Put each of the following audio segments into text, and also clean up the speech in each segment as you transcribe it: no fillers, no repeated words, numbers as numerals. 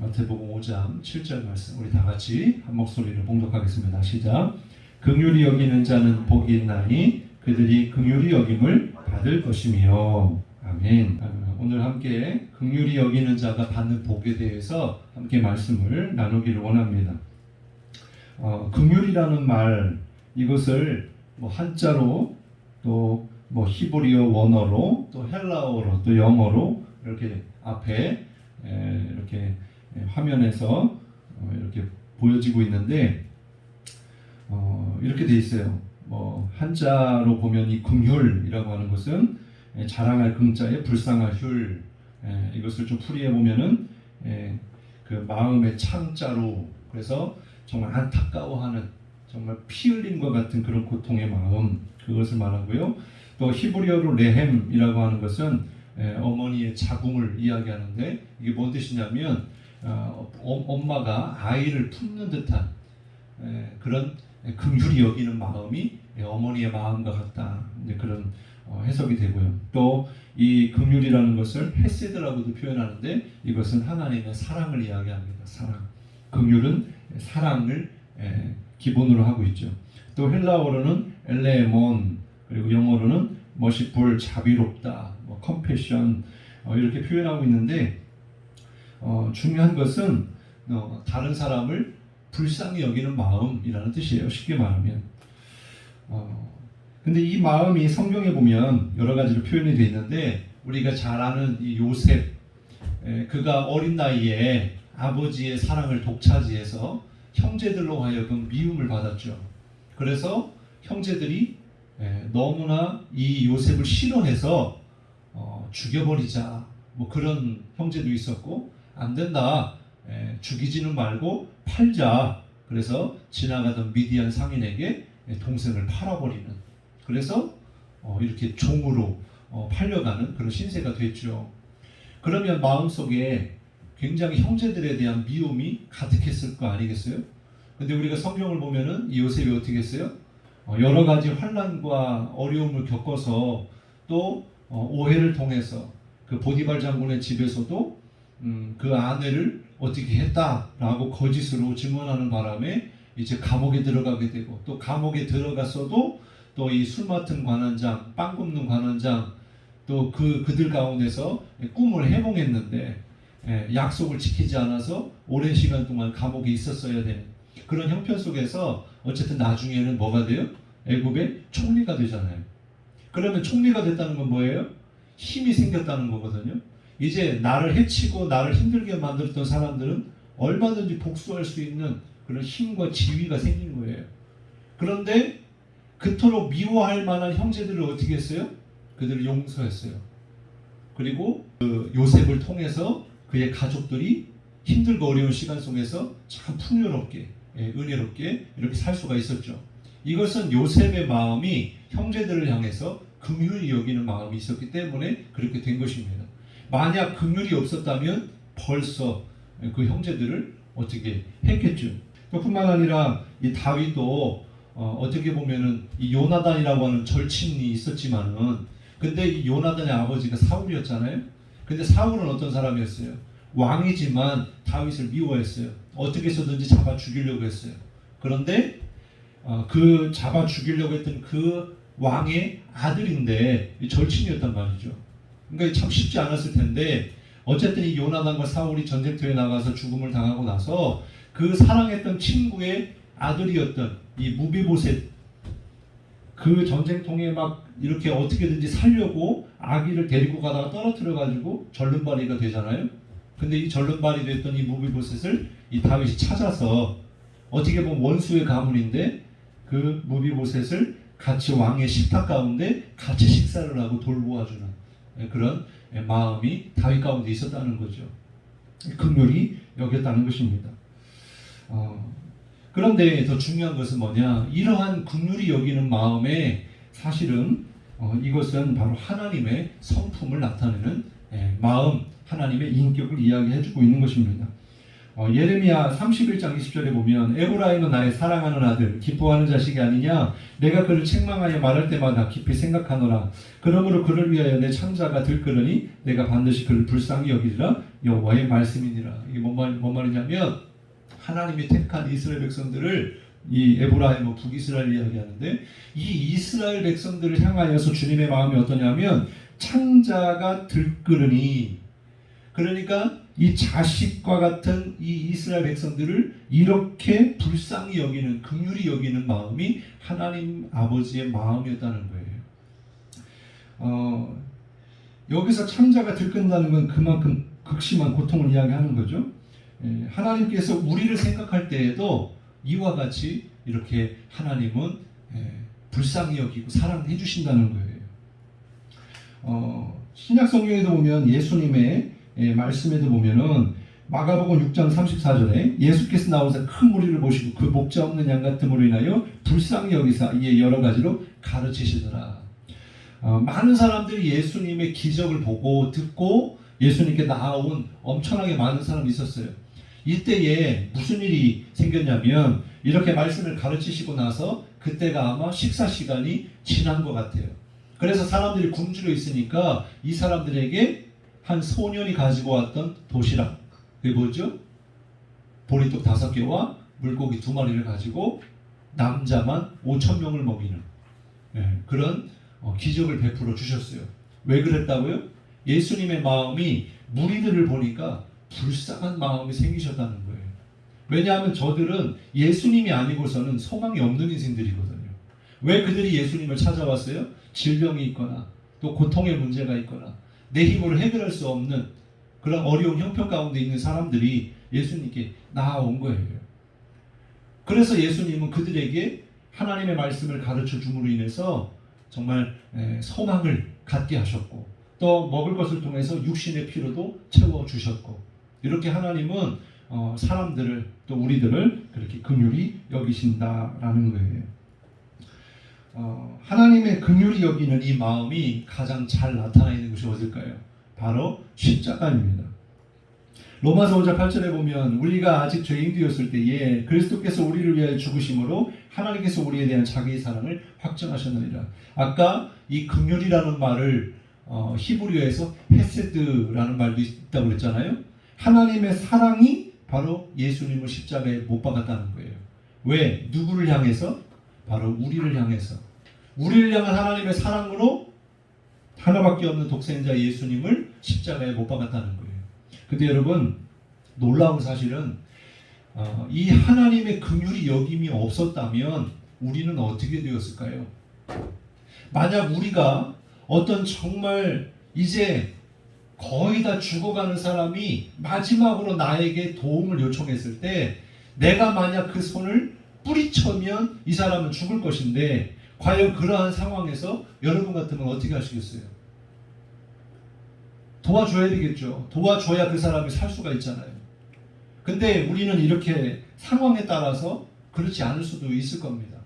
마태복음 5장 7절 말씀 우리 다 같이 한 목소리로 봉독하겠습니다. 시작. 긍휼히 여기는 자는 복이 있나니 그들이 긍휼히 여김을 받을 것이며. 아멘. 오늘 함께 긍휼히 여기는 자가 받는 복에 대해서 함께 말씀을 나누기를 원합니다. 긍휼이라는 말, 이것을 한자로 또 히브리어 원어로 또 헬라어로 또 영어로 이렇게 앞에 이렇게 화면에서 이렇게 보여지고 있는데 이렇게 돼 있어요. 한자로 보면 이 긍휼이라고 하는 것은 자랑할 긍자에 불쌍할 휼, 이것을 좀 풀이해 보면은 그 마음의 창자로, 그래서 정말 안타까워하는, 정말 피 흘림과 같은 그런 고통의 마음, 그것을 말하고요. 또 히브리어로 레헴이라고 하는 것은 어머니의 자궁을 이야기하는데, 이게 뭔 뜻이냐면 엄마가 아이를 품는 듯한 그런 긍휼히 여기는 마음이 어머니의 마음과 같다, 그런 해석이 되고요. 또 이 긍휼이라는 것을 헤세드라고도 표현하는데, 이것은 하나님의 사랑을 이야기합니다. 사랑. 긍휼은 사랑을 기본으로 하고 있죠. 또 헬라어로는 엘레몬, 그리고 영어로는 머시풀, 자비롭다, 컴패션, 이렇게 표현하고 있는데, 중요한 것은 다른 사람을 불쌍히 여기는 마음이라는 뜻이에요. 쉽게 말하면. 근데 이 마음이 성경에 보면 여러 가지로 표현이 되어 있는데, 우리가 잘 아는 이 요셉, 그가 어린 나이에 아버지의 사랑을 독차지해서 형제들로 하여금 미움을 받았죠. 그래서 형제들이 너무나 이 요셉을 싫어해서 죽여버리자, 그런 형제도 있었고, 안 된다, 죽이지는 말고 팔자, 그래서 지나가던 미디안 상인에게 동생을 팔아버리는, 그래서 이렇게 종으로 팔려가는 그런 신세가 됐죠. 그러면 마음속에 굉장히 형제들에 대한 미움이 가득했을 거 아니겠어요? 근데 우리가 성경을 보면은 이 요셉이 어떻게 했어요? 여러 가지 환난과 어려움을 겪어서 또 오해를 통해서 그 보디발 장군의 집에서도 그 아내를 어떻게 했다라고 거짓으로 증언하는 바람에 이제 감옥에 들어가게 되고, 또 감옥에 들어갔어도 또 이 술 맡은 관원장, 빵 굽는 관원장, 또 그들 가운데서 꿈을 해몽했는데 약속을 지키지 않아서 오랜 시간 동안 감옥에 있었어야 되는 그런 형편 속에서 어쨌든 나중에는 뭐가 돼요? 애굽의 총리가 되잖아요. 그러면 총리가 됐다는 건 뭐예요? 힘이 생겼다는 거거든요. 이제 나를 해치고 나를 힘들게 만들었던 사람들은 얼마든지 복수할 수 있는 그런 힘과 지위가 생긴 거예요. 그런데 그토록 미워할 만한 형제들을 어떻게 했어요? 그들을 용서했어요. 그리고 그 요셉을 통해서 그의 가족들이 힘들고 어려운 시간 속에서 참 풍요롭게, 은혜롭게 이렇게 살 수가 있었죠. 이것은 요셉의 마음이 형제들을 향해서 긍휼히 여기는 마음이 있었기 때문에 그렇게 된 것입니다. 만약 긍휼이 없었다면 벌써 그 형제들을 어떻게 했겠죠. 또 뿐만 아니라 이 다윗도 어떻게 보면은 이 요나단이라고 하는 절친이 있었지만은, 근데 이 요나단의 아버지가 사울이었잖아요. 근데 사울은 어떤 사람이었어요? 왕이지만 다윗을 미워했어요. 어떻게 해서든지 잡아 죽이려고 했어요. 그런데 그 잡아 죽이려고 했던 그 왕의 아들인데 절친이었단 말이죠. 그러니까 참 쉽지 않았을 텐데, 어쨌든 이 요나단과 사울이 전쟁터에 나가서 죽음을 당하고 나서 그 사랑했던 친구의 아들이었던 이 무비보셋, 그 전쟁통에 막 이렇게 어떻게든지 살려고 아기를 데리고 가다가 떨어뜨려 가지고 절름발이가 되잖아요. 근데 이 절름발이 됐던 이 무비보셋을 이 다윗이 찾아서, 어떻게 보면 원수의 가문인데 그 무비보셋을 같이 왕의 식탁 가운데 같이 식사를 하고 돌보아주는 그런 마음이 다윗 가운데 있었다는 거죠. 긍휼히 여겼다는 것입니다. 그런데 더 중요한 것은 뭐냐? 이러한 긍휼히 여기는 마음에 사실은 이것은 바로 하나님의 성품을 나타내는 마음, 하나님의 인격을 이야기해주고 있는 것입니다. 예레미야 31장 20절에 보면 에브라임은 나의 사랑하는 아들 기뻐하는 자식이 아니냐 내가 그를 책망하여 말할 때마다 깊이 생각하노라 그러므로 그를 위하여 내 창자가 들끓으니 내가 반드시 그를 불쌍히 여기리라 여호와의 말씀이니라. 이게 뭔 말이냐면 하나님이 택한 이스라엘 백성들을 이 에브라임 북이스라엘 이야기하는데 이 이스라엘 백성들을 향하여서 주님의 마음이 어떠냐면 창자가 들끓으니 그러니까 이 자식과 같은 이 이스라엘 백성들을 이렇게 불쌍히 여기는 긍휼히 여기는 마음이 하나님 아버지의 마음이었다는 거예요. 여기서 창자가 들끓는다는 건 그만큼 극심한 고통을 이야기하는 거죠. 하나님께서 우리를 생각할 때에도 이와 같이 이렇게 하나님은 불쌍히 여기고 사랑해 주신다는 거예요. 신약 성경에도 보면 예수님의 말씀에도 보면은 마가복음 6장 34절에 예수께서 나오사 큰 무리를 보시고 그 목자 없는 양 같음으로 인하여 불쌍히 여기사 이에 여러 가지로 가르치시더라. 많은 사람들이 예수님의 기적을 보고 듣고 예수님께 나아온 엄청나게 많은 사람이 있었어요. 이때에 무슨 일이 생겼냐면 이렇게 말씀을 가르치시고 나서 그때가 아마 식사 시간이 지난 것 같아요. 그래서 사람들이 굶주려 있으니까 이 사람들에게 한 소년이 가지고 왔던 도시락, 그게 뭐죠? 보리떡 5개와 물고기 2마리를 가지고 남자만 5,000명을 먹이는 그런 기적을 베풀어 주셨어요. 왜 그랬다고요? 예수님의 마음이 무리들을 보니까 불쌍한 마음이 생기셨다는 거예요. 왜냐하면 저들은 예수님이 아니고서는 소망이 없는 인생들이거든요. 왜 그들이 예수님을 찾아왔어요? 질병이 있거나 또 고통의 문제가 있거나 내 힘으로 해결할 수 없는 그런 어려운 형편 가운데 있는 사람들이 예수님께 나아온 거예요. 그래서 예수님은 그들에게 하나님의 말씀을 가르쳐 줌으로 인해서 정말 소망을 갖게 하셨고 또 먹을 것을 통해서 육신의 필요도 채워주셨고 이렇게 하나님은 사람들을 또 우리들을 그렇게 긍휼히 여기신다라는 거예요. 하나님의 긍휼히 여기는 이 마음이 가장 잘 나타나 있는 것이 어딜까요? 바로 십자가입니다. 로마서 5장 8절에 보면 우리가 아직 죄인 되었을 때에 그리스도께서 우리를 위하여 죽으심으로 하나님께서 우리에 대한 자기의 사랑을 확증하셨느니라. 아까 이 긍휼이라는 말을 히브리어에서 헤세드라는 말도 있다고 그랬잖아요. 하나님의 사랑이 바로 예수님을 십자가에 못 박았다는 거예요. 왜? 누구를 향해서? 바로 우리를 향해서. 우리를 향한 하나님의 사랑으로 하나밖에 없는 독생자 예수님을 십자가에 못 박았다는 거예요. 근데 여러분 놀라운 사실은 이 하나님의 긍휼이 여김이 없었다면 우리는 어떻게 되었을까요? 만약 우리가 어떤 정말 이제 거의 다 죽어가는 사람이 마지막으로 나에게 도움을 요청했을 때 내가 만약 그 손을 뿌리쳐면 이 사람은 죽을 것인데 과연 그러한 상황에서 여러분 같으면 어떻게 하시겠어요? 도와줘야 되겠죠. 도와줘야 그 사람이 살 수가 있잖아요. 근데 우리는 이렇게 상황에 따라서 그렇지 않을 수도 있을 겁니다.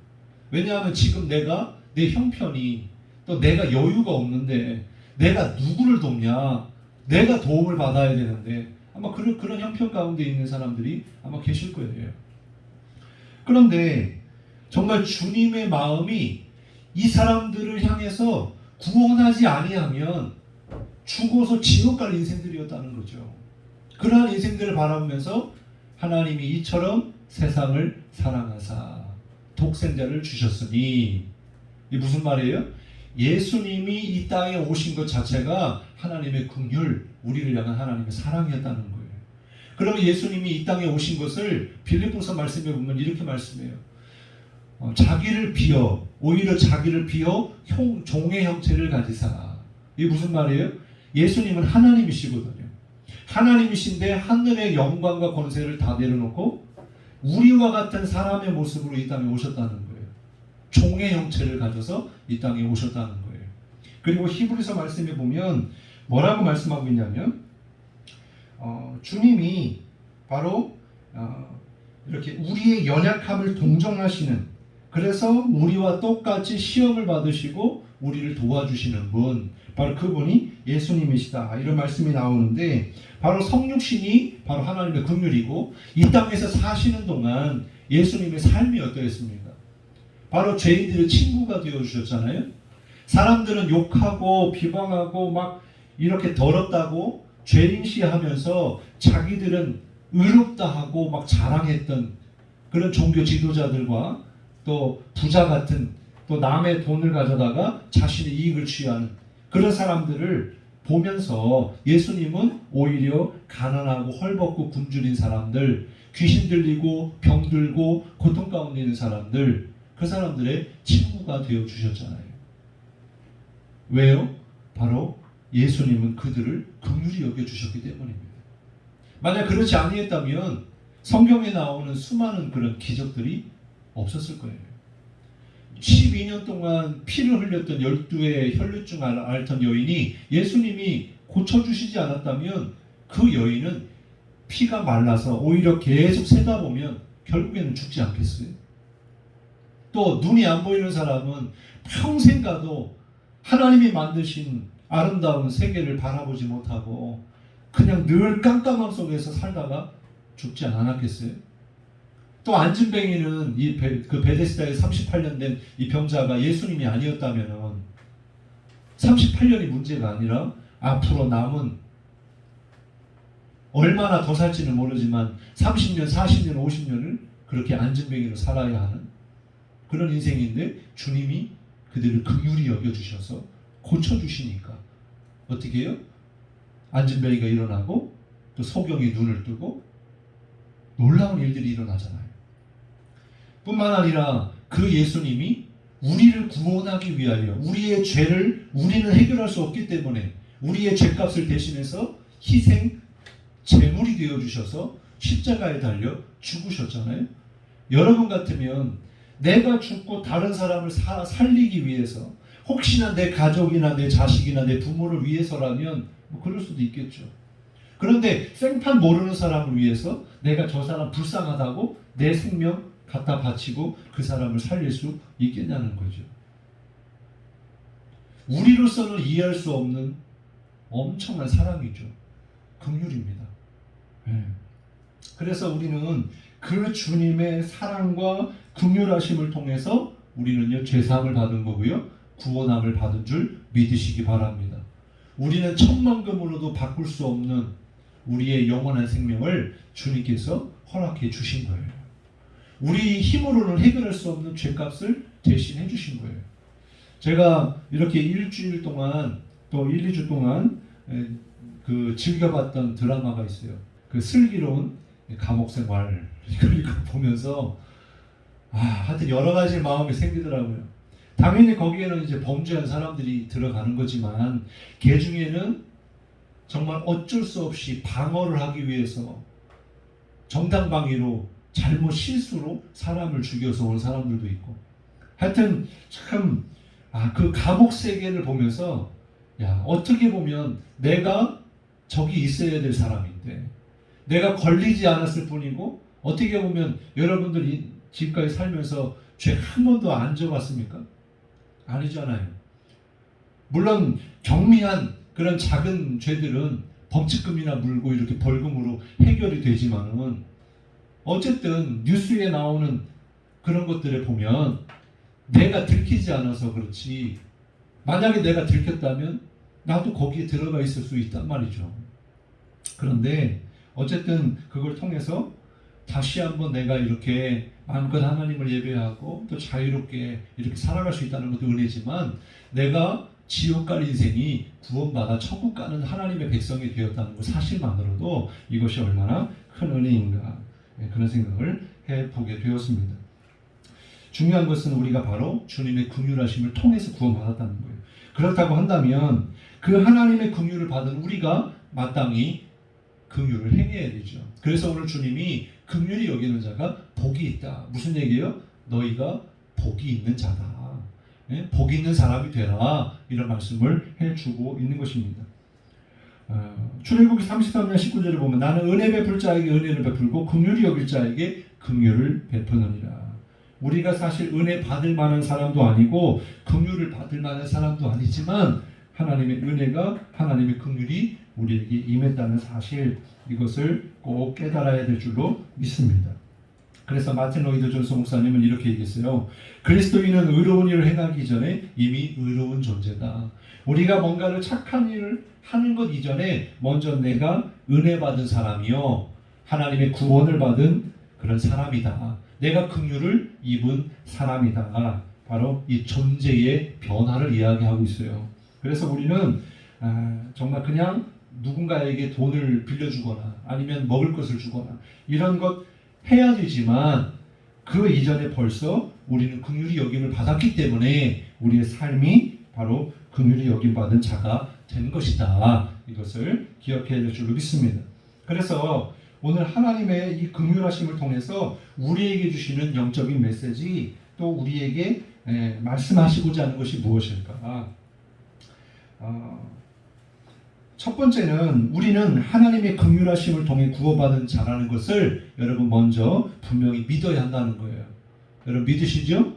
왜냐하면 지금 내가 내 형편이 또 내가 여유가 없는데 내가 누구를 돕냐? 내가 도움을 받아야 되는데 아마 그런 형편 가운데 있는 사람들이 아마 계실 거예요. 그런데 정말 주님의 마음이 이 사람들을 향해서 구원하지 아니하면 죽어서 지옥 갈 인생들이었다는 거죠. 그러한 인생들을 바라보면서 하나님이 이처럼 세상을 사랑하사 독생자를 주셨으니 이게 무슨 말이에요? 예수님이 이 땅에 오신 것 자체가 하나님의 긍휼, 우리를 향한 하나님의 사랑이었다는 거예요. 그러면 예수님이 이 땅에 오신 것을 빌립보서 말씀에 보면 이렇게 말씀해요. 자기를 비어 오히려 자기를 비어 종의 형체를 가지사. 이게 무슨 말이에요? 예수님은 하나님이시거든요. 하나님이신데 하늘의 영광과 권세를 다 내려놓고 우리와 같은 사람의 모습으로 이 땅에 오셨다는 거예요. 종의 형체를 가져서 이 땅에 오셨다는 거예요. 그리고 히브리서 말씀에 보면 뭐라고 말씀하고 있냐면 주님이 바로 이렇게 우리의 연약함을 동정하시는, 그래서 우리와 똑같이 시험을 받으시고 우리를 도와주시는 분, 바로 그분이 예수님이시다. 이런 말씀이 나오는데 바로 성육신이 바로 하나님의 긍휼이고 이 땅에서 사시는 동안 예수님의 삶이 어떠했습니까? 바로 죄인들의 친구가 되어주셨잖아요. 사람들은 욕하고 비방하고 막 이렇게 더럽다고 죄인시하면서 자기들은 의롭다 하고 막 자랑했던 그런 종교 지도자들과 또 부자 같은 또 남의 돈을 가져다가 자신의 이익을 취하는 그런 사람들을 보면서 예수님은 오히려 가난하고 헐벗고 굶주린 사람들, 귀신 들리고 병 들고 고통 가운데 있는 사람들, 그 사람들의 친구가 되어 주셨잖아요. 왜요? 바로 예수님은 그들을 긍휼히 여겨 주셨기 때문입니다. 만약 그렇지 아니했다면 성경에 나오는 수많은 그런 기적들이 없었을 거예요. 12년 동안 피를 흘렸던 12의 혈류증 앓던 여인이 예수님이 고쳐주시지 않았다면 그 여인은 피가 말라서 오히려 계속 새다 보면 결국에는 죽지 않겠어요? 또 눈이 안 보이는 사람은 평생 가도 하나님이 만드신 아름다운 세계를 바라보지 못하고 그냥 늘 깜깜함 속에서 살다가 죽지 않았겠어요? 또 안진뱅이는 그 베데스다에 38년 된 이 병자가 예수님이 아니었다면 38년이 문제가 아니라 앞으로 남은 얼마나 더 살지는 모르지만 30년, 40년, 50년을 그렇게 안진뱅이로 살아야 하는 그런 인생인데 주님이 그들을 긍휼히 여겨주셔서 고쳐주시니까 어떻게 해요? 안진뱅이가 일어나고 또 소경이 눈을 뜨고 놀라운 일들이 일어나잖아요. 뿐만 아니라 그 예수님이 우리를 구원하기 위하여 우리의 죄를 우리는 해결할 수 없기 때문에 우리의 죄값을 대신해서 희생 제물이 되어주셔서 십자가에 달려 죽으셨잖아요. 여러분 같으면 내가 죽고 다른 사람을 살리기 위해서 혹시나 내 가족이나 내 자식이나 내 부모를 위해서라면 뭐 그럴 수도 있겠죠. 그런데 생판 모르는 사람을 위해서 내가 저 사람 불쌍하다고 내 생명 갖다 바치고 그 사람을 살릴 수 있겠냐는 거죠. 우리로서는 이해할 수 없는 엄청난 사랑이죠. 긍휼입니다. 그래서 우리는 그 주님의 사랑과 긍휼하심을 통해서 우리는요 죄사함을 받은 거고요 구원함을 받은 줄 믿으시기 바랍니다. 우리는 천만금으로도 바꿀 수 없는 우리의 영원한 생명을 주님께서 허락해 주신 거예요. 우리 힘으로는 해결할 수 없는 죄값을 대신해 주신 거예요. 제가 이렇게 일주일 동안 또 1, 2주 동안 그 즐겨봤던 드라마가 있어요. 그 슬기로운 감옥 생활 이걸 보면서 하여튼 여러 가지 마음이 생기더라고요. 당연히 거기에는 이제 범죄한 사람들이 들어가는 거지만 그 중에는 정말 어쩔 수 없이 방어를 하기 위해서 정당방위로 잘못 실수로 사람을 죽여서 온 사람들도 있고 하여튼 참 그 감옥 세계를 보면서 어떻게 보면 내가 저기 있어야 될 사람인데 내가 걸리지 않았을 뿐이고 어떻게 보면 여러분들이 지금까지 살면서 죄 한 번도 안 져봤습니까? 아니잖아요. 물론 경미한 그런 작은 죄들은 범칙금이나 물고 이렇게 벌금으로 해결이 되지만은 어쨌든 뉴스에 나오는 그런 것들을 보면 내가 들키지 않아서 그렇지 만약에 내가 들켰다면 나도 거기에 들어가 있을 수 있단 말이죠. 그런데 어쨌든 그걸 통해서 다시 한번 내가 이렇게 마음껏 하나님을 예배하고 또 자유롭게 이렇게 살아갈 수 있다는 것도 은혜지만 내가 지옥 갈 인생이 구원받아 천국 가는 하나님의 백성이 되었다는 것 사실만으로도 이것이 얼마나 큰 은혜인가 그런 생각을 해보게 되었습니다. 중요한 것은 우리가 바로 주님의 긍휼하심을 통해서 구원받았다는 거예요. 그렇다고 한다면 그 하나님의 긍휼을 받은 우리가 마땅히 긍휼을 행해야 되죠. 그래서 오늘 주님이 긍휼히 여기는 자가 복이 있다. 무슨 얘기예요? 너희가 복이 있는 자다. 복 있는 사람이 되라. 이런 말씀을 해주고 있는 것입니다. 출애굽기 33년 19절을 보면 나는 은혜 베풀 자에게 은혜를 베풀고 긍휼히 여길 자에게 긍휼을 베푸느니라. 우리가 사실 은혜 받을 만한 사람도 아니고 긍휼을 받을 만한 사람도 아니지만 하나님의 은혜가, 하나님의 긍휼이 우리에게 임했다는 사실, 이것을 꼭 깨달아야 될 줄로 믿습니다. 그래서 마틴 로이드 존스 목사님은 이렇게 얘기했어요. 그리스도인은 의로운 일을 행하기 전에 이미 의로운 존재다. 우리가 뭔가를 착한 일을 하는 것 이전에 먼저 내가 은혜 받은 사람이요, 하나님의 구원을 받은 그런 사람이다. 내가 긍휼을 입은 사람이다. 바로 이 존재의 변화를 이야기하고 있어요. 그래서 우리는 정말 그냥 누군가에게 돈을 빌려주거나 아니면 먹을 것을 주거나 이런 것 해야 되지만, 그 이전에 벌써 우리는 긍휼히 여김을 받았기 때문에 우리의 삶이 바로 긍휼히 여김 받은 자가 된 것이다. 이것을 기억해야 될 줄로 믿습니다. 그래서 오늘 하나님의 이 긍휼하심을 통해서 우리에게 주시는 영적인 메시지, 또 우리에게 말씀하시고자 하는 것이 무엇일까? 첫 번째는 우리는 하나님의 긍휼하심을 통해 구원받은 자라는 것을 여러분 먼저 분명히 믿어야 한다는 거예요. 여러분 믿으시죠?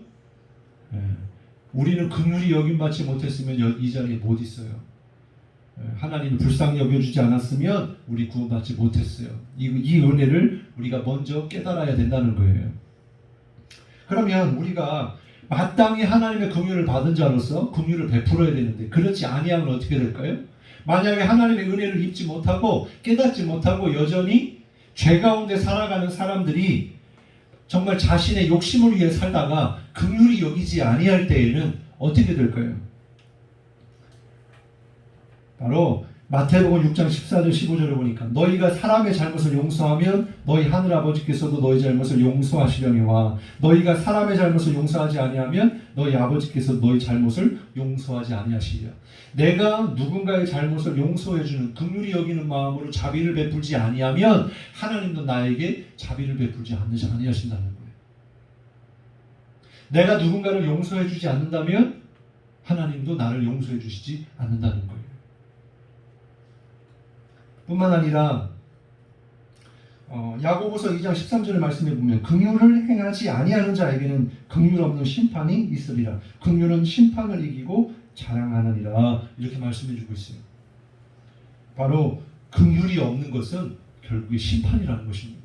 우리는 긍휼히 여김받지 못했으면 이 자리에 못 있어요. 하나님이 불쌍히 여겨주지 않았으면 우리 구원받지 못했어요. 이 은혜를 우리가 먼저 깨달아야 된다는 거예요. 그러면 우리가 마땅히 하나님의 긍휼을 받은 자로서 긍휼을 베풀어야 되는데, 그렇지 아니하면 어떻게 될까요? 만약에 하나님의 은혜를 입지 못하고 깨닫지 못하고 여전히 죄 가운데 살아가는 사람들이 정말 자신의 욕심을 위해 살다가 긍휼히 여기지 아니할 때에는 어떻게 될까요? 바로 마태복음 6장 14절 15절을 보니까 너희가 사람의 잘못을 용서하면 너희 하늘아버지께서도 너희 잘못을 용서하시려니와 너희가 사람의 잘못을 용서하지 아니하면 너희 아버지께서 너희 잘못을 용서하지 아니하시리라. 내가 누군가의 잘못을 용서해주는 긍휼히 여기는 마음으로 자비를 베풀지 아니하면 하나님도 나에게 자비를 베풀지 아니하신다는 거예요. 내가 누군가를 용서해주지 않는다면 하나님도 나를 용서해주시지 않는다는 거예요. 뿐만 아니라 야고보서 2장 13절의 말씀에 보면 긍휼을 행하지 아니하는 자에게는 긍휼 없는 심판이 있으리라. 긍휼은 심판을 이기고 자랑하느니라. 이렇게 말씀해 주고 있어요. 바로 긍휼이 없는 것은 결국에 심판이라는 것입니다.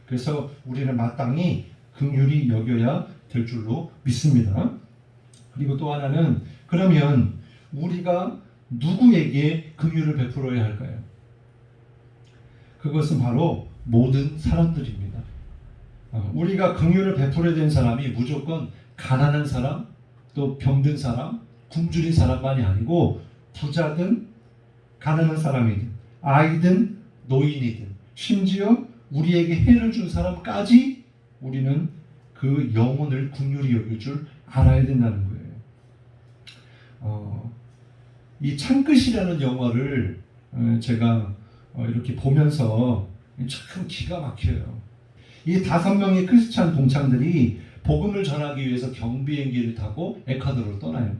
그래서 우리는 마땅히 긍휼히 여겨야 될 줄로 믿습니다. 그리고 또 하나는, 그러면 우리가 누구에게 긍휼을 베풀어야 할까요? 그것은 바로 모든 사람들입니다. 우리가 긍휼을 베풀어야 되는 사람이 무조건 가난한 사람, 또 병든 사람, 굶주린 사람만이 아니고 부자든 가난한 사람이든 아이든 노인이든 심지어 우리에게 해를 준 사람까지 우리는 그 영혼을 긍휼히 여길 줄 알아야 된다는 거예요. 이 창끝이라는 영화를 제가 이렇게 보면서 참 기가 막혀요. 이 5명의 크리스찬 동창들이 복음을 전하기 위해서 경비행기를 타고 에콰도르로 떠나요.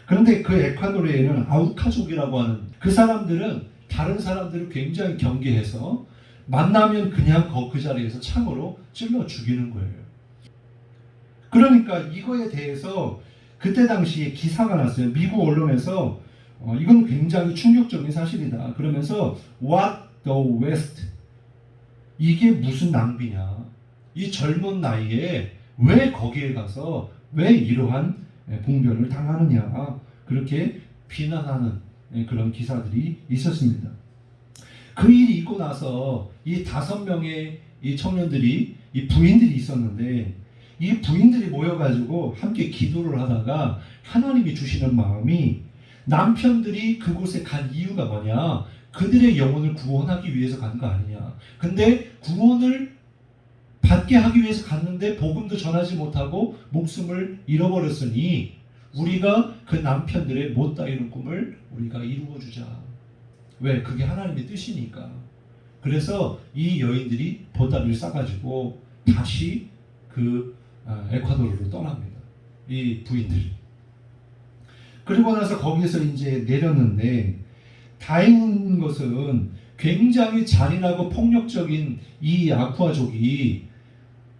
그런데 그 에콰도르에는 아우카족이라고 하는 그 사람들은 다른 사람들을 굉장히 경계해서 만나면 그냥 그 자리에서 창으로 찔러 죽이는 거예요. 그러니까 이거에 대해서 그때 당시에 기사가 났어요. 미국 언론에서 이건 굉장히 충격적인 사실이다. 그러면서 What the West? 이게 무슨 낭비냐? 이 젊은 나이에 왜 거기에 가서 왜 이러한 봉변을 당하느냐? 그렇게 비난하는 그런 기사들이 있었습니다. 그 일이 있고 나서 이 5명의 이 청년들이, 이 부인들이 있었는데, 이 부인들이 모여가지고 함께 기도를 하다가 하나님이 주시는 마음이, 남편들이 그곳에 간 이유가 뭐냐? 그들의 영혼을 구원하기 위해서 간 거 아니냐? 근데 구원을 받게 하기 위해서 갔는데 복음도 전하지 못하고 목숨을 잃어버렸으니 우리가 그 남편들의 못다 이룬 꿈을 우리가 이루어주자. 왜? 그게 하나님의 뜻이니까. 그래서 이 여인들이 보따리를 싸가지고 다시 그 에콰도르로 떠납니다. 이 부인들이. 그리고 나서 거기에서 이제 내렸는데, 다행인 것은 굉장히 잔인하고 폭력적인 이 아쿠아족이,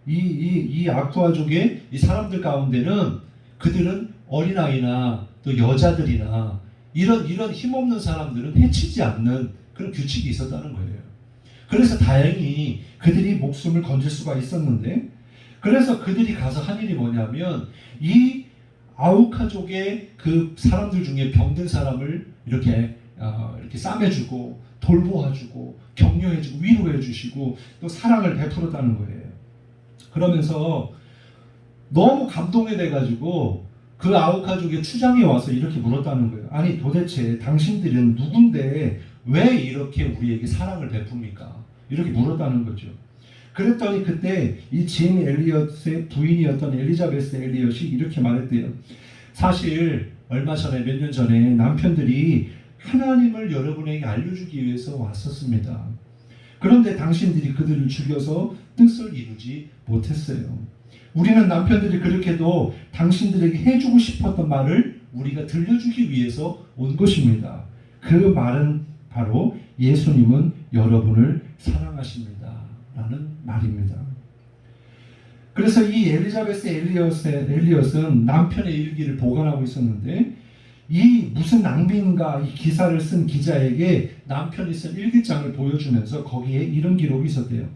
이 아쿠아족의 이 사람들 가운데는 그들은 어린아이나 또 여자들이나 이런 힘없는 사람들은 해치지 않는 그런 규칙이 있었다는 거예요. 그래서 다행히 그들이 목숨을 건질 수가 있었는데, 그래서 그들이 가서 한 일이 뭐냐면 이 아우카족의 그 사람들 중에 병든 사람을 이렇게 싸매주고 돌보아주고 격려해주고 위로해주시고 또 사랑을 베풀었다는 거예요. 그러면서 너무 감동이 돼가지고 그 아우카족의 추장이 와서 이렇게 물었다는 거예요. 아니 도대체 당신들은 누군데 왜 이렇게 우리에게 사랑을 베풉니까? 이렇게 물었다는 거죠. 그랬더니 그때 이 짐 엘리엇의 부인이었던 엘리자베스 엘리엇이 이렇게 말했대요. 사실 얼마 전에 몇 년 전에 남편들이 하나님을 여러분에게 알려주기 위해서 왔었습니다. 그런데 당신들이 그들을 죽여서 뜻을 이루지 못했어요. 우리는 남편들이 그렇게도 당신들에게 해주고 싶었던 말을 우리가 들려주기 위해서 온 것입니다. 그 말은 바로 예수님은 여러분을 사랑하십니다 라는 말입니다. 그래서 이 엘리자베스 엘리엇은 남편의 일기를 보관하고 있었는데, 이 무슨 낭비인가 이 기사를 쓴 기자에게 남편이 쓴 일기장을 보여주면서 거기에 이런 기록이 있었대요.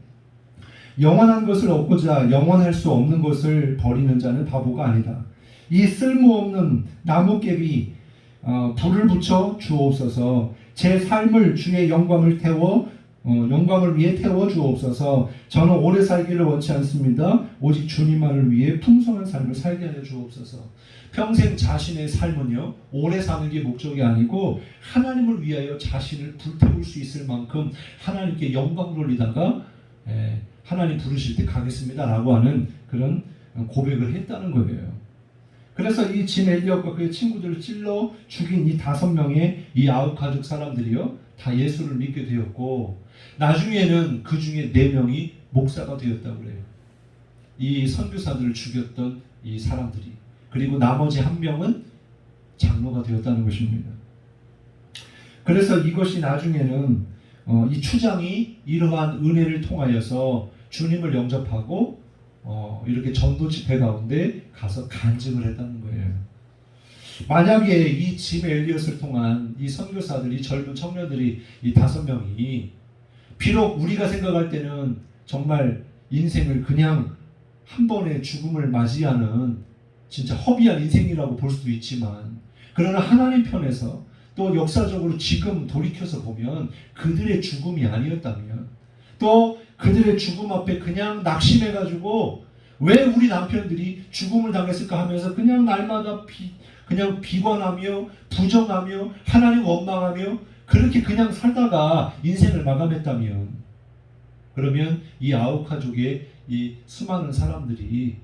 영원한 것을 얻고자 영원할 수 없는 것을 버리는 자는 바보가 아니다. 이 쓸모없는 나뭇잎이 불을 붙여 주옵소서. 제 삶을 주의 영광을 위해 태워 주옵소서. 저는 오래 살기를 원치 않습니다. 오직 주님만을 위해 풍성한 삶을 살게 하여 주옵소서. 평생 자신의 삶은요, 오래 사는 게 목적이 아니고 하나님을 위하여 자신을 불태울 수 있을 만큼 하나님께 영광 돌리다가 하나님 부르실 때 가겠습니다 라고 하는 그런 고백을 했다는 거예요. 그래서 이 짐 엘리엇과 그의 친구들을 찔러 죽인 이 5명의 이 아웃가족 사람들이요, 다 예수를 믿게 되었고, 나중에는 그 중에 4명이 목사가 되었다고 그래요. 이 선교사들을 죽였던 이 사람들이. 그리고 나머지 1명은 장로가 되었다는 것입니다. 그래서 이것이 나중에는 이 추장이 이러한 은혜를 통하여서 주님을 영접하고 이렇게 전도 집회 가운데 가서 간증을 했다는 거예요. 만약에 이 짐 엘리엇을 통한 이 선교사들, 이 젊은 청년들이 이 5명이 비록 우리가 생각할 때는 정말 인생을 그냥 한 번의 죽음을 맞이하는 진짜 허비한 인생이라고 볼 수도 있지만, 그러나 하나님 편에서 또 역사적으로 지금 돌이켜서 보면 그들의 죽음이 아니었다면, 또 그들의 죽음 앞에 그냥 낙심해가지고 왜 우리 남편들이 죽음을 당했을까 하면서 그냥 날마다 그냥 비관하며 부정하며 하나님 원망하며 그렇게 그냥 살다가 인생을 마감했다면, 그러면 이 아우카족의 이 수많은 사람들이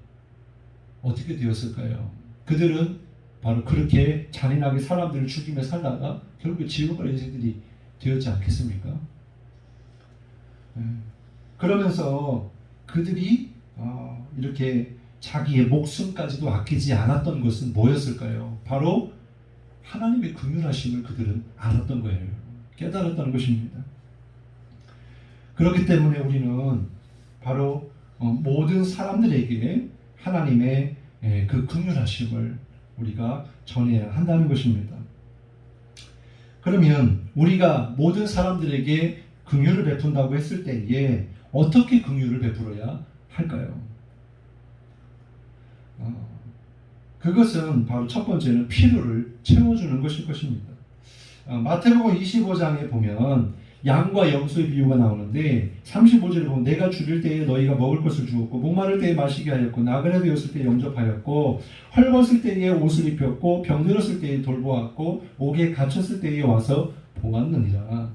어떻게 되었을까요? 그들은 바로 그렇게 잔인하게 사람들을 죽이며 살다가 결국 지옥 갈 인생들이 되었지 않겠습니까? 그러면서 그들이 이렇게 자기의 목숨까지도 아끼지 않았던 것은 뭐였을까요? 바로 하나님의 긍휼하심을 그들은 알았던 거예요. 깨달았다는 것입니다. 그렇기 때문에 우리는 바로 모든 사람들에게 하나님의 그 긍휼하심을 우리가 전해야 한다는 것입니다. 그러면 우리가 모든 사람들에게 긍휼을 베푼다고 했을 때에 어떻게 긍휼을 베풀어야 할까요? 그것은 바로 첫 번째는 필요를 채워주는 것일 것입니다. 마태복음 25장에 보면 양과 염소의 비유가 나오는데 35절에 보면 내가 줄일 때에 너희가 먹을 것을 주었고 목마를 때에 마시게 하였고 나그네 되었을 때에 영접하였고 헐벗을 때에 옷을 입혔고 병들었을 때에 돌보았고 옥에 갇혔을 때에 와서 보았느니라.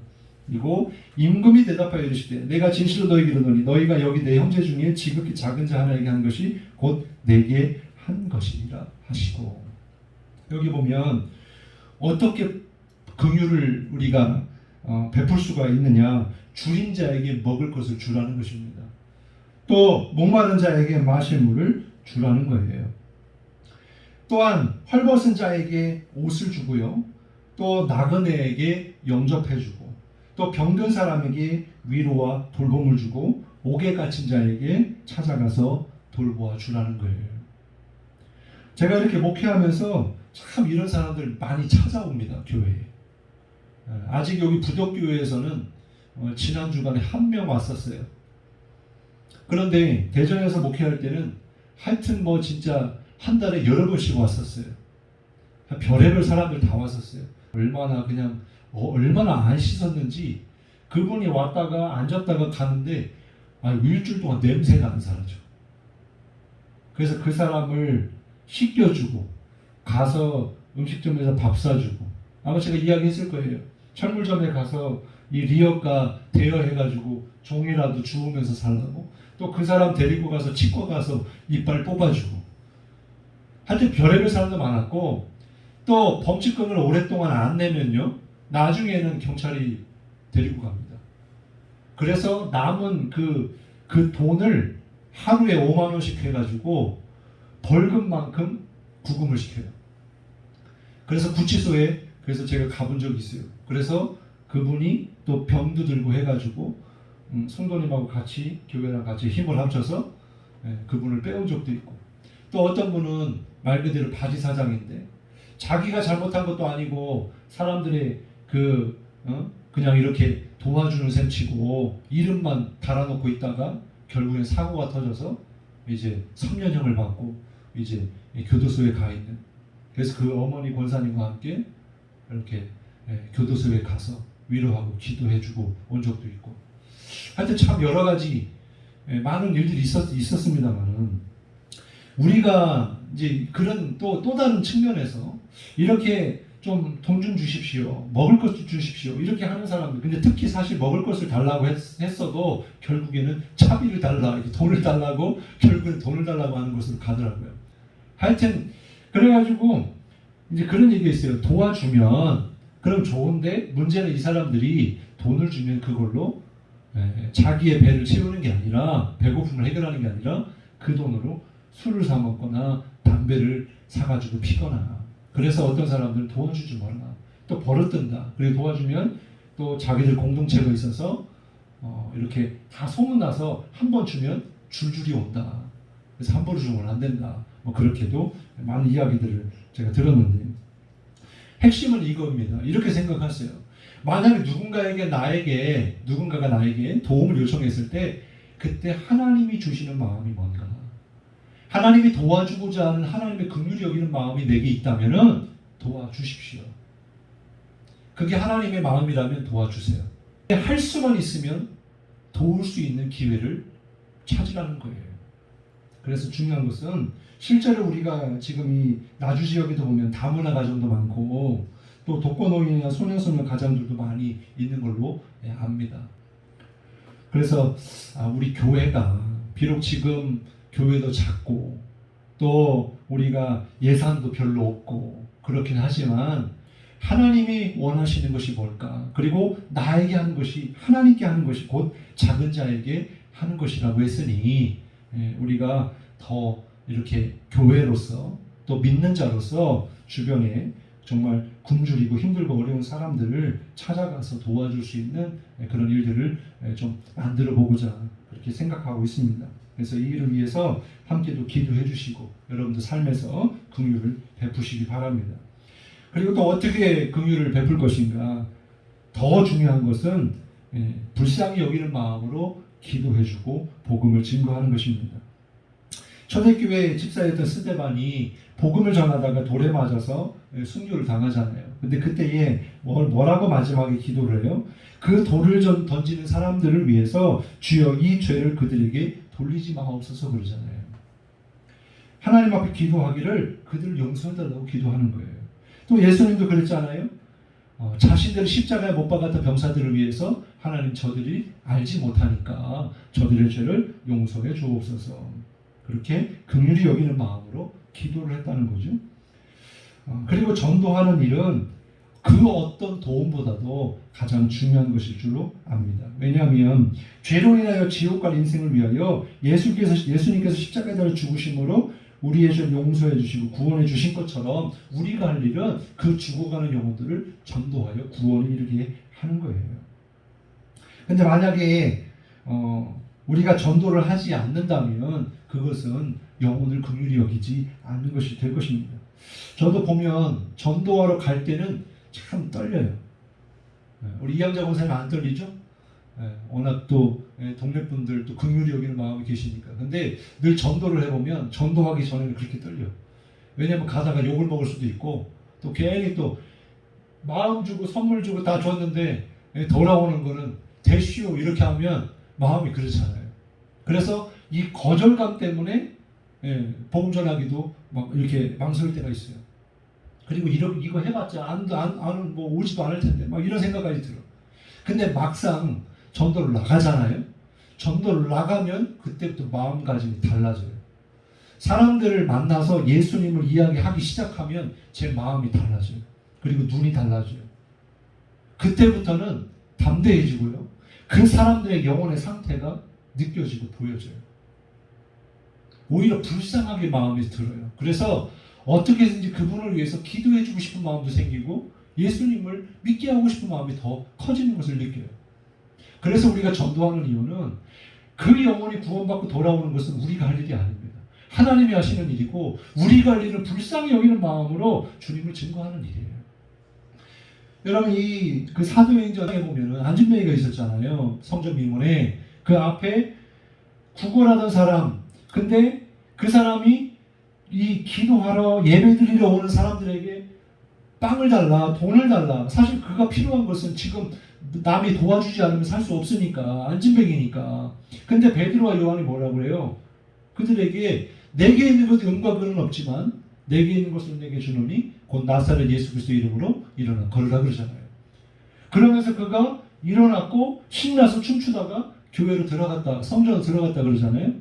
그리고 임금이 대답하여 이르시되 내가 진실로 너희에게 이르노니 너희가 여기 내 형제 중에 지극히 작은 자 하나에게 한 것이 곧 내게 한 것이니라 하시고, 여기 보면 어떻게 긍휼을 우리가 베풀 수가 있느냐, 줄인 자에게 먹을 것을 주라는 것입니다. 또 목마른 자에게 마실 물을 주라는 거예요. 또한 헐벗은 자에게 옷을 주고요, 또 나그네에게 영접해주고, 또 병든 사람에게 위로와 돌봄을 주고 옥에 갇힌 자에게 찾아가서 돌보아 주라는 거예요. 제가 이렇게 목회하면서 참 이런 사람들 많이 찾아옵니다, 교회에. 아직 여기 부덕교회에서는 지난 주간에 한 명 왔었어요. 그런데 대전에서 목회할 때는 하여튼 뭐 진짜 한 달에 여러 번씩 왔었어요. 별의별 사람들 다 왔었어요. 얼마나 그냥 얼마나 안 씻었는지 그분이 왔다가 앉았다가 가는데 일주일 동안 냄새가 안 사라져. 그래서 그 사람을 씻겨주고 가서 음식점에서 밥 사주고, 아마 제가 이야기했을 거예요. 철물점에 가서 이 리어카 대여해가지고 종이라도 주우면서 살라고, 또 그 사람 데리고 가서 치과 가서 이빨 뽑아주고, 하여튼 별의별 사람도 많았고, 또 범칙금을 오랫동안 안 내면요 나중에는 경찰이 데리고 갑니다. 그래서 남은 그 돈을 하루에 5만 원씩 해가지고 벌금만큼 구금을 시켜요. 그래서 구치소에 그래서 제가 가본 적이 있어요. 그래서 그분이 또 병도 들고 해가지고 성도님하고 같이 교회랑 같이 힘을 합쳐서 그분을 빼온 적도 있고, 또 어떤 분은 말 그대로 바지 사장인데 자기가 잘못한 것도 아니고 사람들의 그냥 이렇게 도와주는 셈 치고 이름만 달아놓고 있다가 결국엔 사고가 터져서 이제 3년형을 받고 이제 교도소에 가 있는, 그래서 그 어머니 권사님과 함께 이렇게 교도소에 가서 위로하고 기도해주고 온 적도 있고, 하여튼 참 여러 가지 많은 일들이 있었습니다만은, 우리가 이제 그런 또 다른 측면에서 이렇게 좀 돈 좀 주십시오, 먹을 것 좀 주십시오 이렇게 하는 사람들, 근데 특히 사실 먹을 것을 달라고 했어도 결국에는 차비를 달라, 돈을 달라고, 결국에는 돈을 달라고 하는 것으로 가더라고요. 하여튼 그래가지고 이제 그런 얘기가 있어요. 도와주면 그럼 좋은데, 문제는 이 사람들이 돈을 주면 그걸로 자기의 배를 채우는 게 아니라, 배고픔을 해결하는 게 아니라 그 돈으로 술을 사 먹거나 담배를 사가지고 피거나, 그래서 어떤 사람들은 도와주지 마라, 또 버릇든다. 그리고 도와주면 또 자기들 공동체가 있어서 이렇게 다 소문나서 한 번 주면 줄줄이 온다. 그래서 함부로 주면 안 된다. 뭐 그렇게도 많은 이야기들을 제가 들었는데, 핵심은 이겁니다. 이렇게 생각하세요. 만약에 누군가가 나에게 도움을 요청했을 때 그때 하나님이 주시는 마음이 뭔가, 하나님이 도와주고자 하는 하나님의 긍휼히 여기는 마음이 내게 있다면 도와주십시오. 그게 하나님의 마음이라면 도와주세요. 할 수만 있으면 도울 수 있는 기회를 찾으라는 거예요. 그래서 중요한 것은 실제로 우리가 지금 이 나주 지역에도 보면 다문화 가정도 많고 또 독거노인이나 소년소녀 가정들도 많이 있는 걸로 압니다. 그래서 우리 교회가 비록 지금 교회도 작고 또 우리가 예산도 별로 없고 그렇긴 하지만 하나님이 원하시는 것이 뭘까? 그리고 나에게 하는 것이, 하나님께 하는 것이 곧 작은 자에게 하는 것이라고 했으니 우리가 더 이렇게 교회로서 또 믿는 자로서 주변에 정말 굶주리고 힘들고 어려운 사람들을 찾아가서 도와줄 수 있는 그런 일들을 좀 만들어 보고자 그렇게 생각하고 있습니다. 그래서 이 일을 위해서 함께도 기도해 주시고 여러분들 삶에서 긍휼을 베푸시기 바랍니다. 그리고 또 어떻게 긍휼을 베풀 것인가? 더 중요한 것은 불쌍히 여기는 마음으로 기도해주고 복음을 증거하는 것입니다. 초대교회 집사였던 스데반이 복음을 전하다가 돌에 맞아서 순교를 당하잖아요. 근데 그때에 뭐라고 마지막에 기도를 해요? 그 돌을 던지는 사람들을 위해서 주여 이 죄를 그들에게 돌리지 마옵소서 그러잖아요. 하나님 앞에 기도하기를 그들을 용서해달라고 기도하는 거예요. 또 예수님도 그랬잖아요. 자신들을 십자가에 못 박았던 병사들을 위해서 하나님 저들이 알지 못하니까 저들의 죄를 용서해 주옵소서. 그렇게 긍휼히 여기는 마음으로 기도를 했다는 거죠. 그리고 전도하는 일은 그 어떤 도움보다도 가장 중요한 것일 줄로 압니다. 왜냐하면 죄로 인하여 지옥 갈 인생을 위하여 예수님께서 십자가에 달려 죽으심으로 우리의 죄를 용서해 주시고 구원해 주신 것처럼 우리가 할 일은 그 죽어가는 영혼들을 전도하여 구원에 이르게 하는 거예요. 근데 만약에 우리가 전도를 하지 않는다면 그것은 영혼을 긍휼히 여기지 않는 것이 될 것입니다. 저도 보면 전도하러 갈 때는 참 떨려요. 우리 이양자 권사님 안 떨리죠? 워낙 또 동네 분들 또 긍휼히 여기는 마음이 계시니까. 근데 늘 전도를 해보면 전도하기 전에는 그렇게 떨려. 왜냐면 가다가 욕을 먹을 수도 있고 또 괜히 또 마음 주고 선물 주고 다 줬는데 돌아오는 거는 대쉬오 이렇게 하면 마음이 그렇잖아요. 그래서 이 거절감 때문에 복음 전하기도 막 이렇게 망설일 때가 있어요. 그리고 이거 해봤자 뭐 오지도 않을 텐데 막 이런 생각까지 들어. 근데 막상 전도를 나가잖아요. 전도를 나가면 그때부터 마음가짐이 달라져요. 사람들을 만나서 예수님을 이야기하기 시작하면 제 마음이 달라져요. 그리고 눈이 달라져요. 그때부터는 담대해지고요. 그 사람들의 영혼의 상태가 느껴지고 보여져요. 오히려 불쌍하게 마음이 들어요. 그래서 어떻게든지 그분을 위해서 기도해주고 싶은 마음도 생기고 예수님을 믿게 하고 싶은 마음이 더 커지는 것을 느껴요. 그래서 우리가 전도하는 이유는 그 영혼이 구원받고 돌아오는 것은 우리가 할 일이 아닙니다. 하나님이 하시는 일이고 우리가 할 일은 불쌍히 여기는 마음으로 주님을 증거하는 일이에요. 여러분 그 사도행전에 보면은 안진뱅이가 있었잖아요. 성전 미문에 그 앞에 구걸하던 사람. 근데 그 사람이 이 기도하러 예배드리러 오는 사람들에게 빵을 달라, 돈을 달라. 사실 그가 필요한 것은 지금 남이 도와주지 않으면 살 수 없으니까 안진뱅이니까. 근데 베드로와 요한이 뭐라고 그래요? 그들에게 내게 있는 것은 은과 금은 없지만 내게 있는 것을 내게 주노니 곧 나사렛 예수 그리스도 이름으로 일어나 걸으라 그러잖아요. 그러면서 그가 일어났고 신나서 춤추다가 교회로 들어갔다, 성전으로 들어갔다 그러잖아요.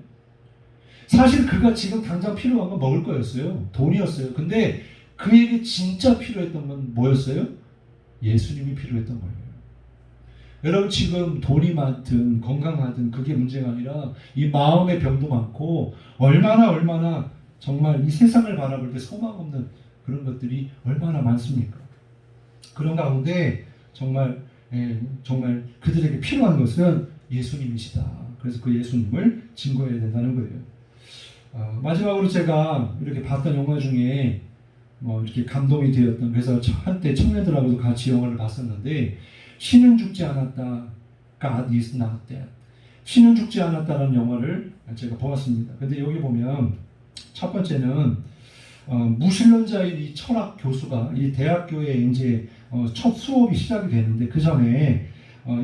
사실 그가 지금 당장 필요한 건 먹을 거였어요. 돈이었어요. 근데 그에게 진짜 필요했던 건 뭐였어요? 예수님이 필요했던 거예요. 여러분 지금 돈이 많든 건강하든 그게 문제가 아니라 이 마음의 병도 많고 얼마나 정말 이 세상을 바라볼 때 소망 없는 그런 것들이 얼마나 많습니까? 그런 가운데 정말 그들에게 필요한 것은 예수님이시다. 그래서 그 예수님을 증거해야 된다는 거예요. 마지막으로 제가 이렇게 봤던 영화 중에 이렇게 감동이 되었던, 그래서 한때 청년들하고도 같이 영화를 봤었는데 신은 죽지 않았다. God is not dead. 신은 죽지 않았다라는 영화를 제가 보았습니다. 근데 여기 보면 첫 번째는 무신론자인 이 철학 교수가 이 대학교에 이제 첫 수업이 시작이 되는데 그 전에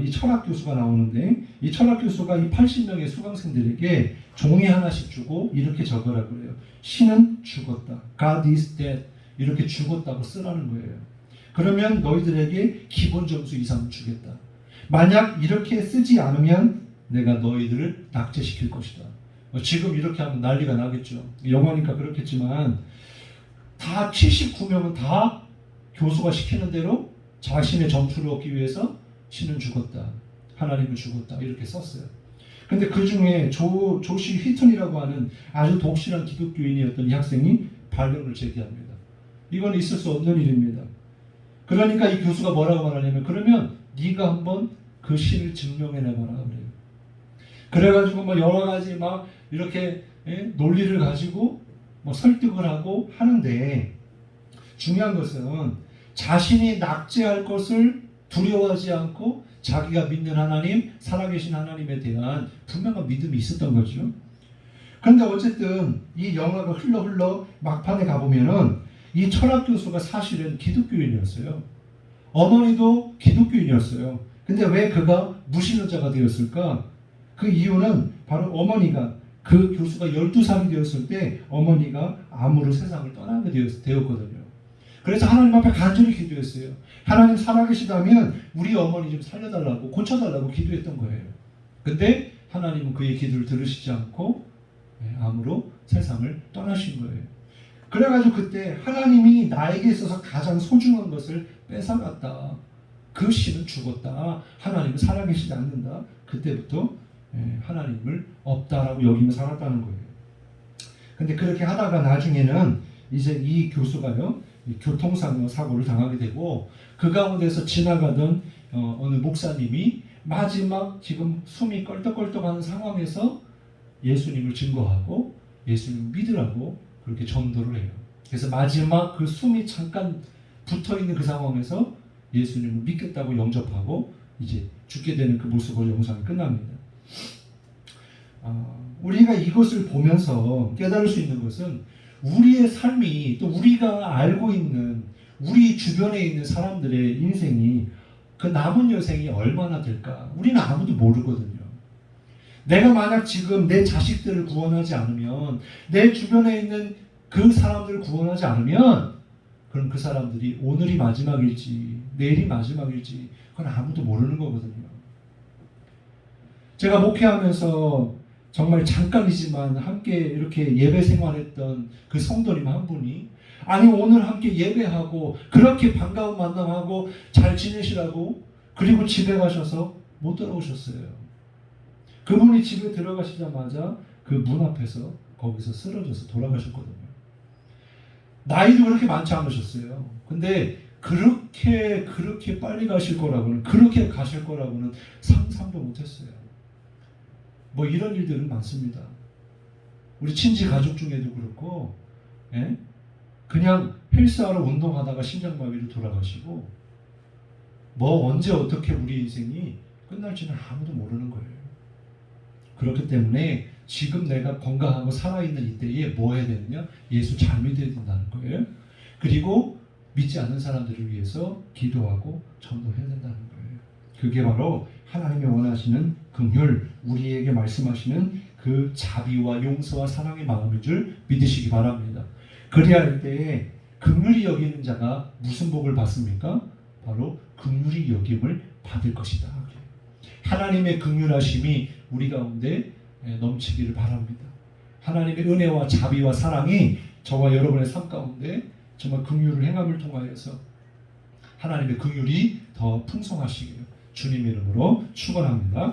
이 철학 교수가 나오는데 이 철학 교수가 이 80명의 수강생들에게 종이 하나씩 주고 이렇게 적으라고 그래요. 신은 죽었다. God is dead. 이렇게 죽었다고 쓰라는 거예요. 그러면 너희들에게 기본 점수 이상을 주겠다. 만약 이렇게 쓰지 않으면 내가 너희들을 낙제시킬 것이다. 지금 이렇게 하면 난리가 나겠죠. 영화니까 그렇겠지만 다 79명은 다 교수가 시키는 대로 자신의 점수를 얻기 위해서 신은 죽었다. 하나님은 죽었다. 이렇게 썼어요. 근데 그 중에 조시 휘튼이라고 하는 아주 독실한 기독교인이었던 이 학생이 반론을 제기합니다. 이건 있을 수 없는 일입니다. 그러니까 이 교수가 뭐라고 말하냐면 그러면 네가 한번 그 신을 증명해내봐라 그래요. 그래가지고 여러 가지 이렇게 논리를 가지고 설득을 하고 하는데 중요한 것은 자신이 낙제할 것을 두려워하지 않고 자기가 믿는 하나님, 살아계신 하나님에 대한 분명한 믿음이 있었던 거죠. 그런데 어쨌든 이 영화가 흘러 막판에 가보면은 이 철학 교수가 사실은 기독교인이었어요. 어머니도 기독교인이었어요. 근데 왜 그가 무신론자가 되었을까? 그 이유는 바로 어머니가 그 교수가 12살이 되었을 때 어머니가 암으로 세상을 떠나게 되었거든요. 그래서 하나님 앞에 간절히 기도했어요. 하나님 살아계시다면 우리 어머니 좀 살려달라고 고쳐달라고 기도했던 거예요. 근데 하나님은 그의 기도를 들으시지 않고 암으로 세상을 떠나신 거예요. 그래가지고 그때 하나님이 나에게 있어서 가장 소중한 것을 뺏어갔다. 그 신은 죽었다. 하나님은 살아계시지 않는다. 그때부터 하나님을 없다라고 여기며 살았다는 거예요. 근데 그렇게 하다가 나중에는 이제 이 교수가요, 교통사고를 당하게 되고 그 가운데서 지나가던 어느 목사님이 마지막 지금 숨이 껄떡껄떡하는 상황에서 예수님을 증거하고 예수님을 믿으라고 그렇게 전도를 해요. 그래서 마지막 그 숨이 잠깐 붙어있는 그 상황에서 예수님을 믿겠다고 영접하고 이제 죽게 되는 그 모습으로 영상이 끝납니다. 우리가 이것을 보면서 깨달을 수 있는 것은 우리의 삶이 또 우리가 알고 있는 우리 주변에 있는 사람들의 인생이 그 남은 여생이 얼마나 될까? 우리는 아무도 모르거든요. 내가 만약 지금 내 자식들을 구원하지 않으면, 내 주변에 있는 그 사람들을 구원하지 않으면, 그럼 그 사람들이 오늘이 마지막일지 내일이 마지막일지 그건 아무도 모르는 거거든요. 제가 목회하면서 정말 잠깐이지만 함께 이렇게 예배 생활했던 그 성도님 한 분이, 아니 오늘 함께 예배하고 그렇게 반가운 만남하고 잘 지내시라고, 그리고 집에 가셔서 못 돌아오셨어요. 그분이 집에 들어가시자마자 그 문 앞에서 거기서 쓰러져서 돌아가셨거든요. 나이도 그렇게 많지 않으셨어요. 근데 그렇게 빨리 가실 거라고는, 그렇게 가실 거라고는 상상도 못했어요. 뭐 이런 일들은 많습니다. 우리 친지 가족 중에도 그렇고, 예? 그냥 헬스하러 운동하다가 심장마비로 돌아가시고, 뭐 언제 어떻게 우리 인생이 끝날지는 아무도 모르는 거예요. 그렇기 때문에 지금 내가 건강하고 살아있는 이때에 뭐 해야 되느냐? 예수 잘 믿어야 된다는 거예요. 그리고 믿지 않는 사람들을 위해서 기도하고 전도해야 된다는 거예요. 그게 바로 하나님이 원하시는 긍휼, 우리에게 말씀하시는 그 자비와 용서와 사랑의 마음인 줄 믿으시기 바랍니다. 그래야 할 때에 긍휼히 여기는 자가 무슨 복을 받습니까? 바로 긍휼히 여김을 받을 것이다. 하나님의 긍휼하심이 우리 가운데 넘치기를 바랍니다. 하나님의 은혜와 자비와 사랑이 저와 여러분의 삶 가운데 정말 긍휼을 행함을 통하여서 하나님의 긍휼이 더 풍성하시기를 주님 이름으로 축원합니다.